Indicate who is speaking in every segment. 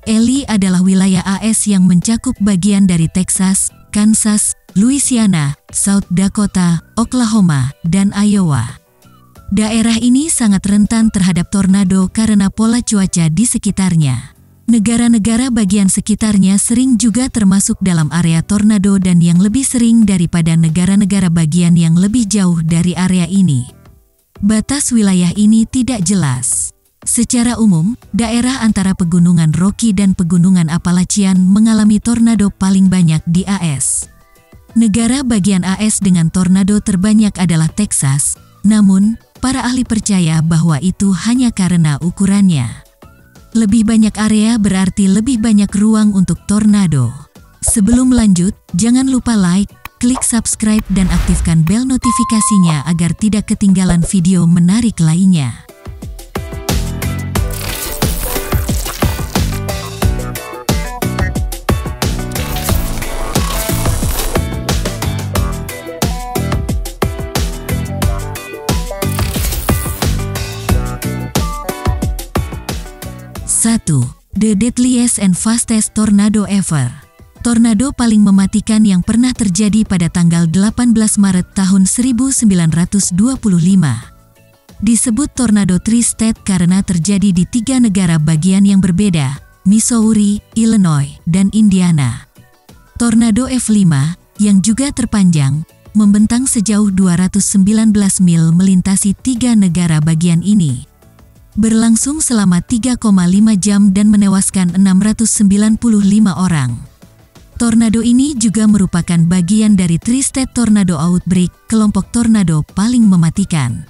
Speaker 1: LA adalah wilayah AS yang mencakup bagian dari Texas, Kansas, Louisiana, South Dakota, Oklahoma, dan Iowa. Daerah ini sangat rentan terhadap tornado karena pola cuaca di sekitarnya. Negara-negara bagian sekitarnya sering juga termasuk dalam area tornado dan yang lebih sering daripada negara-negara bagian yang lebih jauh dari area ini. Batas wilayah ini tidak jelas. Secara umum, daerah antara pegunungan Rocky dan pegunungan Appalachian mengalami tornado paling banyak di AS. Negara bagian AS dengan tornado terbanyak adalah Texas, namun para ahli percaya bahwa itu hanya karena ukurannya. Lebih banyak area berarti lebih banyak ruang untuk tornado. Sebelum lanjut, jangan lupa like, klik subscribe dan aktifkan bel notifikasinya agar tidak ketinggalan video menarik lainnya. The deadliest and fastest tornado ever. Tornado paling mematikan yang pernah terjadi pada tanggal 18 Maret tahun 1925. Disebut tornado tri-state karena terjadi di 3 negara bagian yang berbeda, Missouri, Illinois, dan Indiana. Tornado F5, yang juga terpanjang, membentang sejauh 219 mil melintasi 3 negara bagian ini. Berlangsung selama 3,5 jam dan menewaskan 695 orang. Tornado ini juga merupakan bagian dari Tri-State Tornado Outbreak, kelompok tornado paling mematikan.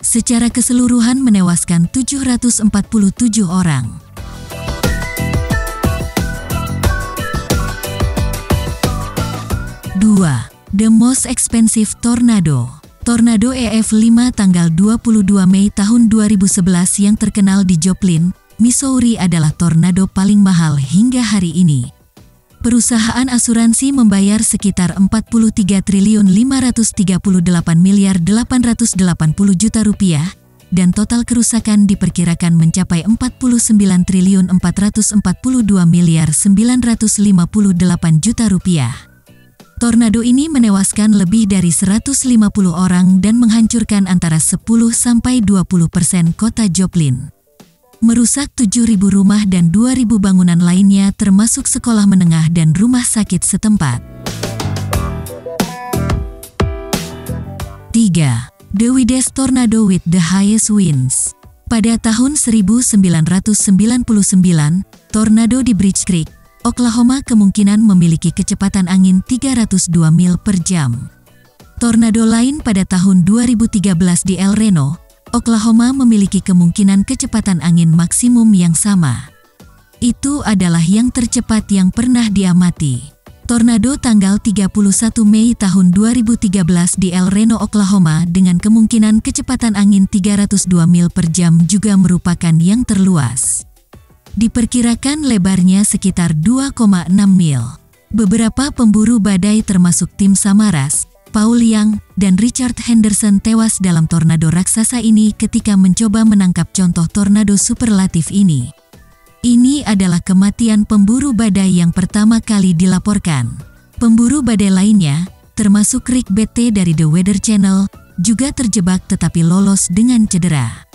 Speaker 1: Secara keseluruhan menewaskan 747 orang. 2. The most expensive tornado. Tornado EF5 tanggal 22 Mei tahun 2011 yang terkenal di Joplin, Missouri adalah tornado paling mahal hingga hari ini. Perusahaan asuransi membayar sekitar 43.538.880 juta dan total kerusakan diperkirakan mencapai 49.442.958 juta rupiah. Tornado ini menewaskan lebih dari 150 orang dan menghancurkan antara 10-20% kota Joplin. Merusak 7.000 rumah dan 2.000 bangunan lainnya termasuk sekolah menengah dan rumah sakit setempat. 3. The wildest tornado with the highest winds. Pada tahun 1999, tornado di Bridge Creek, Oklahoma kemungkinan memiliki kecepatan angin 302 mil per jam. Tornado lain pada tahun 2013 di El Reno, Oklahoma memiliki kemungkinan kecepatan angin maksimum yang sama. Itu adalah yang tercepat yang pernah diamati. Tornado tanggal 31 Mei tahun 2013 di El Reno, Oklahoma dengan kemungkinan kecepatan angin 302 mil per jam juga merupakan yang terluas. Diperkirakan lebarnya sekitar 2,6 mil. Beberapa pemburu badai termasuk Tim Samaras, Paul Young, dan Richard Henderson tewas dalam tornado raksasa ini ketika mencoba menangkap contoh tornado superlatif ini. Ini adalah kematian pemburu badai yang pertama kali dilaporkan. Pemburu badai lainnya, termasuk Rick Beatty dari The Weather Channel, juga terjebak tetapi lolos dengan cedera.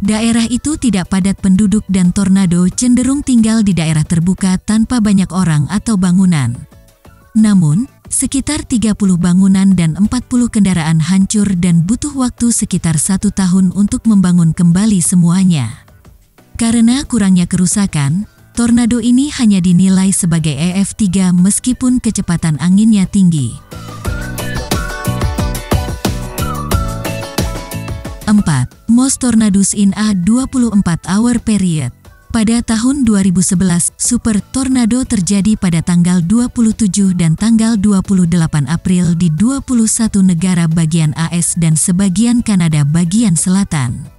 Speaker 1: Daerah itu tidak padat penduduk dan tornado cenderung tinggal di daerah terbuka tanpa banyak orang atau bangunan. Namun, sekitar 30 bangunan dan 40 kendaraan hancur dan butuh waktu sekitar 1 tahun untuk membangun kembali semuanya. Karena kurangnya kerusakan, tornado ini hanya dinilai sebagai EF3 meskipun kecepatan anginnya tinggi. 4. Most tornadoes in a 24-hour period. Pada tahun 2011, super tornado terjadi pada tanggal 27 dan tanggal 28 April di 21 negara bagian AS dan sebagian Kanada bagian selatan.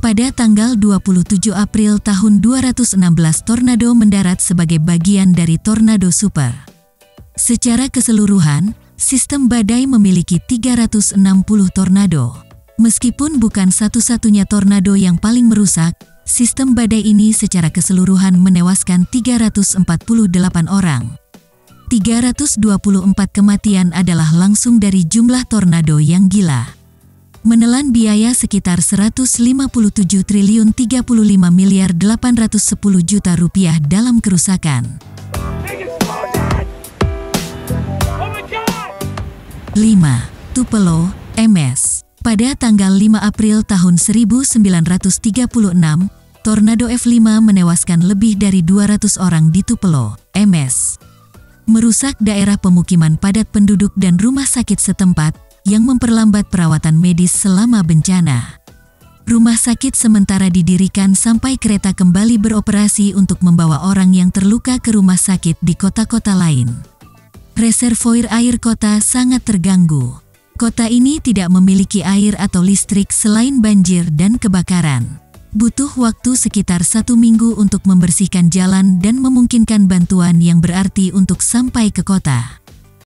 Speaker 1: Pada tanggal 27 April tahun 216 tornado mendarat sebagai bagian dari tornado super. Secara keseluruhan, sistem badai memiliki 360 tornado. Meskipun bukan satu-satunya tornado yang paling merusak, Sistem badai ini secara keseluruhan menewaskan 348 orang. 324 kematian adalah langsung dari jumlah tornado yang gila. Menelan biaya sekitar 157 triliun 35 miliar 810 juta rupiah dalam kerusakan. 5. Tupelo, MS. Pada tanggal 5 April tahun 1936, tornado F5 menewaskan lebih dari 200 orang di Tupelo, MS. Merusak daerah pemukiman padat penduduk dan rumah sakit setempat, yang memperlambat perawatan medis selama bencana. Rumah sakit sementara didirikan sampai kereta kembali beroperasi untuk membawa orang yang terluka ke rumah sakit di kota-kota lain. Reservoir air kota sangat terganggu. Kota ini tidak memiliki air atau listrik selain banjir dan kebakaran. Butuh waktu sekitar 1 minggu untuk membersihkan jalan dan memungkinkan bantuan yang berarti untuk sampai ke kota.